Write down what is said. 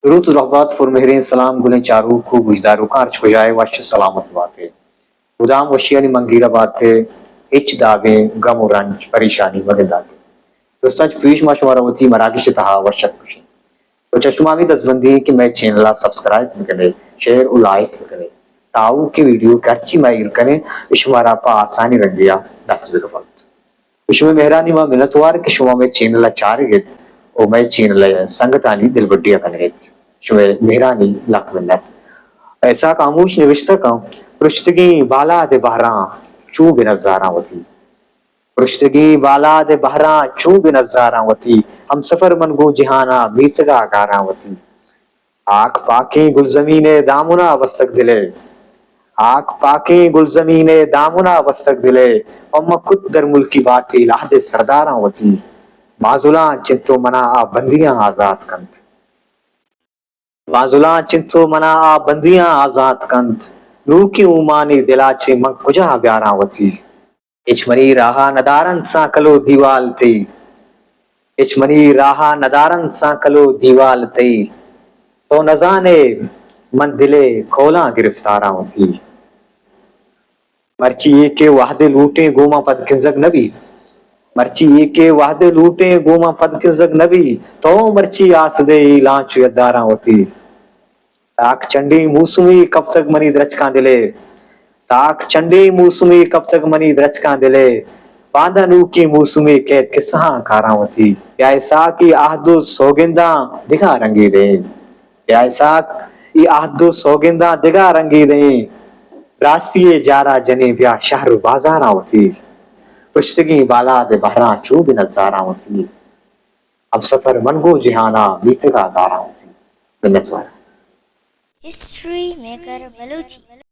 درود رغبات فرمهرین سلام گلیں چارو کو گجدارو کارچ کو جائے واش سلامت باتے خدام وشیانی منگیرہ باتے اچ داویں غم و رنج پریشانی وگداتے دوستان پیش ما شمارا ہوتی مراکش تہا وشک کشی تو چشمامی دستبندی کہ میں چینلہ سبسکرائب کریں شیئر و لائک کریں تاؤ کی ویڈیو کرچی مائل کریں شمارا پا آسانی رکھ دیا دست بھی وقت شما مہرانی ما منتوار کہ شما میں چینلہ چارے گئے او میں چینلہ سنگتانی دل بڑیا کرنے گئے شما مہرانی لاکھ منت ایسا خاموش نوشتہ کا پرشتگی بالا دے بہران چوں بنظاراں ہوتی پرشتگی بالا دے بہران چوں بنظاراں ہوتی ہم سفر منگو جہانا میتگا گاراں ہوتی آنکھ پاکیں گلزمین دامنا وستک دلے آنکھ پاکیں گلزمین دامنا وستک دلے اما کت در ملکی باتی لحد سرداراں ہوتی معذولان چنتو منا آ بندیاں آزاد کنت معذولان چنتو منا آ بندیاں آزاد کنت نو کی اومانی دلاچے من کجا بیاراں ہوتی اچ منی راہا ندارن ساں کلو دیوال تی اچ منی راہا ندارن ساں کلو دیوال تی تو نزانے من دلے کھولاں گرفتاراں ہوتی مرچی ایک کے وحدے لوٹیں گوما پد کنزگ نبی مرچی ایک کے وحدے لوٹیں گوما پد کنزگ نبی تو مرچی آس دے لانچ یداراں ہوتی تاک چنڈی موسمی کب تک منی درچکاں دلے تاک چنڈی موسمی کب تک منی درچکاں دلے باندھا نو کی موسمی قید کسہاں کاراں ہوتی یا ایسا کی آہد و سوگنداں دکھا رنگی دیں یا ایسا کی آہد و سوگنداں دکھا رنگی دیں راستی جارا جنے بیا شہر و بازاراں ہوتی پشتگی بالا دے بہران چوں بنظاراں ہوتی اب سفر منگو جہانا میتگا گاراں ہوتی منت وارا ہسٹری میکر بلوچی